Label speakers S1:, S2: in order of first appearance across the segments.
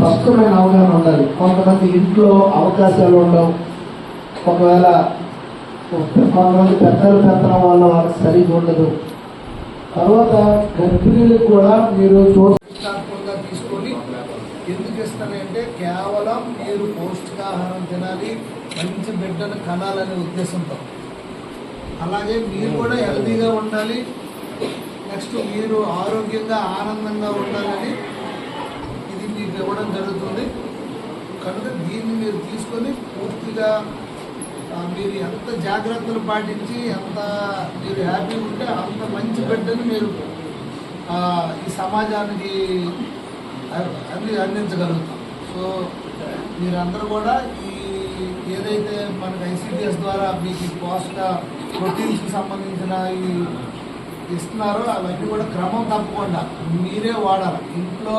S1: స్పష్టమైన అవగాహన ఉండాలి. కొంతమంది ఇంట్లో అవకాశాలు ఉండవు, ఒకవేళ కొంతమంది పెద్దలు పెత్తనం వల్ల వాళ్ళకి సరిగ్గా ఉండదు. తర్వాత గర్భిణీలకు కూడా మీరు చూసాత్మకంగా తీసుకొని ఎందుకు ఇస్తానంటే కేవలం మీరు పౌష్టికాహారం తినాలి, మంచి బిడ్డను కనాలనే ఉద్దేశంతో. అలాగే మీరు కూడా హెల్తీగా ఉండాలి, నెక్స్ట్ మీరు ఆరోగ్యంగా ఆనందంగా ఉండాలని ఇది మీకు ఇవ్వడం జరుగుతుంది. కనుక దీన్ని మీరు తీసుకొని పూర్తిగా మీరు ఎంత జాగ్రత్తలు పాటించి ఎంత మీరు హ్యాపీగా ఉంటే అంత మంచి బిడ్డను మీరు ఈ సమాజానికి అందించగలుగుతాం. సో మీరందరూ కూడా ఈ ఏదైతే మనకు ICDS ద్వారా మీకు ప్రోటీన్స్కి సంబంధించిన ఈ ఇస్తున్నారో అవన్నీ కూడా క్రమం తప్పకుండా మీరే వాడాలి. ఇంట్లో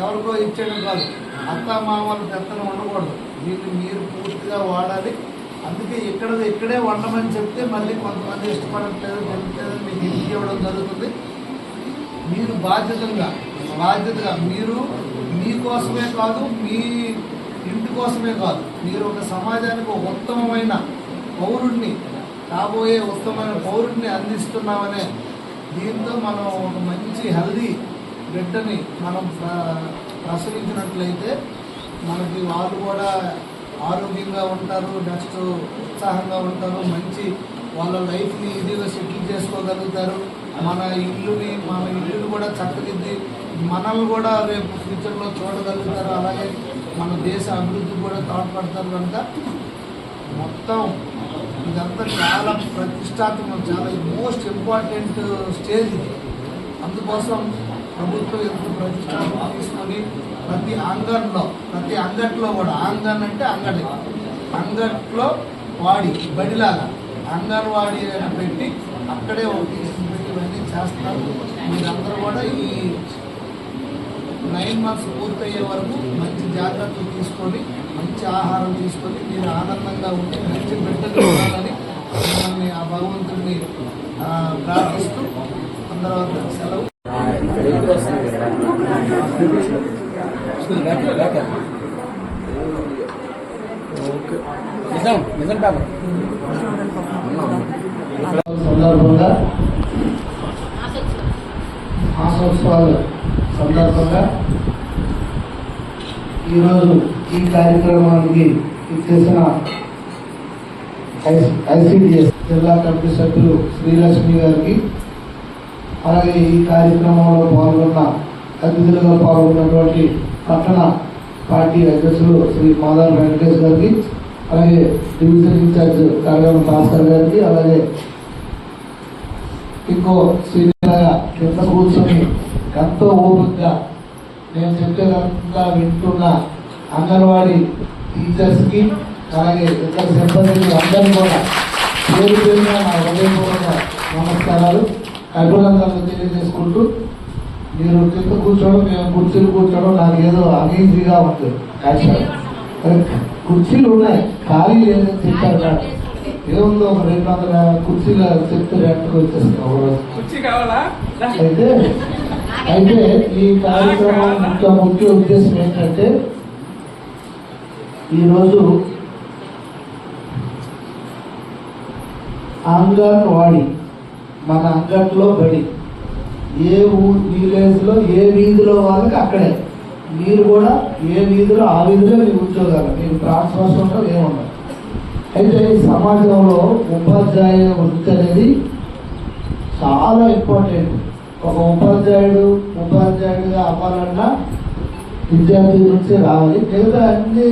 S1: ఎవరికో ఇచ్చేయడం కాదు, అత్త మామలు పెత్తనం ఉండకూడదు, దీన్ని మీరు పూర్తిగా వాడాలి. అందుకే ఇక్కడే వండమని చెప్తే మళ్ళీ కొంతమంది ఇష్టపడట్లేదు, తెలియట్లేదు, మీకు ఇంటికి ఇవ్వడం జరుగుతుంది. మీరు బాధ్యతగా మీరు మీకోసమే కాదు, మీ ఇంటి కోసమే కాదు, మీరు ఒక సమాజానికి ఒక ఉత్తమమైన పౌరుడిని, కాబోయే ఉత్తమమైన పౌరుడిని అందిస్తున్నామనే దీంతో మనం ఒక మంచి హెల్దీ బిడ్డని మనం ప్రసవించినట్లయితే మనకి వాళ్ళు కూడా ఆరోగ్యంగా ఉంటారు, నెక్స్ట్ ఉత్సాహంగా ఉంటారు, మంచి వాళ్ళ లైఫ్ని ఇదిగా సెటిల్ చేసుకోగలుగుతారు. మన ఇల్లుని కూడా చక్కదిద్ది మనల్ని కూడా రేపు ఫ్యూచర్లో చూడగలుగుతారు. అలాగే మన దేశ అభివృద్ధి కూడా తోడ్పడతారు. కనుక మొత్తం ఇదంతా చాలా ప్రతిష్టాత్మకం, చాలా మోస్ట్ ఇంపార్టెంట్ స్టేజ్ ఇది. అందుకోసం ప్రభుత్వం ఎంత ప్రతిష్టాత్మకం తీసుకొని ప్రతి అంగట్లో కూడా ఆంగన్ అంటే అంగట్లో బడిలాగా అంగన్వాడీ అని పెట్టి అక్కడే పెట్టి ఇవన్నీ చేస్తారు. మీరందరూ కూడా ఈ 9 months పూర్తయ్యే వరకు మంచి జాగ్రత్తలు తీసుకొని మంచి ఆహారం తీసుకొని మీరు ఆనందంగా ఉండి మంచి బిడ్డలు ఉండాలని మిమ్మల్ని ఆ భగవంతుడిని ప్రార్థిస్తూ అందరూ సెలవు. సందర్భంగా మాసోత్సవాల సందర్భంగా ఈరోజు ఈ కార్యక్రమానికి ఇచ్చేసిన ICDS జిల్లా కమిటీ సభ్యులు శ్రీలక్ష్మి గారికి, అలాగే ఈ కార్యక్రమంలో అతిథులుగా పాల్గొన్నటువంటి పట్టణ పార్టీ అధ్యక్షులు శ్రీ మాదాల వెంకటేష్ గారికి, అలాగే డివిజన్ ఇన్ఛార్జ్ కరగం భాస్కర్ గారికి, అలాగే ఇంకో సీనియర్గా కింద కూర్చొని ఎంతో ఓపికగా నేను చెప్పేదంతా వింటున్న అంగన్వాడీ టీచర్స్కి, అలాగే ఇతర సిబ్బందికి అందరినీ కూడా పేరు పేరుగా నా హృదయపూర్వక నమస్కారాలు, అభినందనలు తెలియజేసుకుంటూ, మీరు కింద కూర్చోవడం, మేము కుర్చీలు కూర్చోవడం నాకు ఏదో అనీజీగా ఉంటుంది. కుర్చీలు ఉన్నాయి, ఖాళీ లేదని చెప్పారు కాదు, ఏముందో ఒక 200 కుర్చీలు చెప్తే రెంట్కి వచ్చేస్తాం. అయితే ఈ కార్యక్రమం ముఖ్య ఉద్దేశం ఏంటంటే, ఈరోజు అంగన్వాడీ మన అంగట్లో బడి, ఏ విలేజ్లో ఏ వీధిలో వాళ్ళకి అక్కడే, మీరు కూడా ఏ వీధిలో ఆ వీధిలో మీరు ఉద్యోగాలు, మీకు ట్రాన్స్ఫర్స్ ఉండవు, ఏముండవు. అయితే ఈ సమాజంలో ఉపాధ్యాయ వృత్తి అనేది చాలా ఇంపార్టెంట్. ఒక ఉపాధ్యాయుడిగా అవ్వాలన్నా విద్యార్థి నుంచి రావాలి. లేదా అన్ని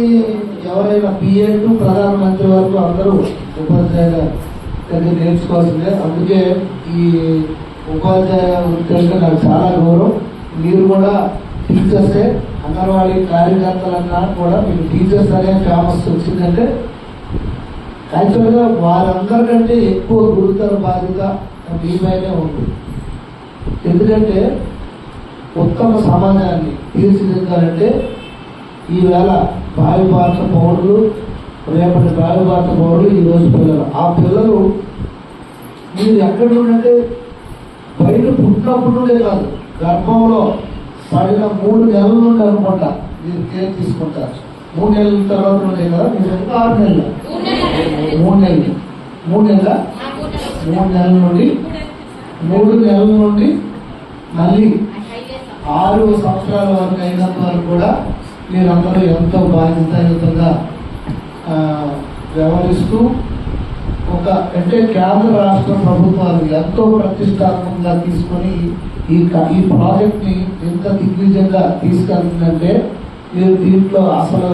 S1: ఎవరైనా PA టు ప్రధానమంత్రి వరకు అందరూ ఉపాధ్యాయుల దగ్గర నేర్చుకోవాల్సిందే. అందుకే ఈ ఉపాధ్యాయ వృత్తి అంటే నాకు చాలా గౌరవం. మీరు కూడా టీచర్సే, అంగన్వాడీ కార్యకర్తలన్నా కూడా మీకు టీచర్స్ అనే ఫేమస్ వచ్చిందంటే యాక్చువల్గా వారందరికంటే ఎక్కువ గురుతర బాధ్యత మీపైనే ఉంది. ఎందుకంటే ఉత్తమ సమాజాన్ని తీర్చిదిద్దాలంటే ఈవేళ భావి భారత పౌరులు, రేపటి భావి భారత పౌరులు ఈరోజు పిల్లలు. ఆ పిల్లలు మీరు ఎక్కడ ఉండంటే బయట పుట్టినప్పుడు నుండే కాదు, గర్భంలో పడిన 3 నెలల నుండి అనుకుంటా మీరు కేర్ తీసుకుంటారు. 3 నెలల తర్వాత ఉంటాయి కదా, మీరు 6 నెలలు 3 నెలలు 3 నెలల 3 నెలల నుండి 3 నెలల నుండి మళ్ళీ 6 సంవత్సరాల వరకు అయినంత వరకు కూడా మీరందరూ ఎంతో బాధ్యతాయుతంగా వ్యవహరిస్తూ అంటే కేంద్ర రాష్ట్ర ప్రభుత్వాలు ఎంతో ప్రతిష్టాత్మకంగా తీసుకొని ఈ ప్రాజెక్ట్ ని ఎంత దిగ్విజయంగా తీసుకెళ్తుందంటే మీరు దీంట్లో అసలు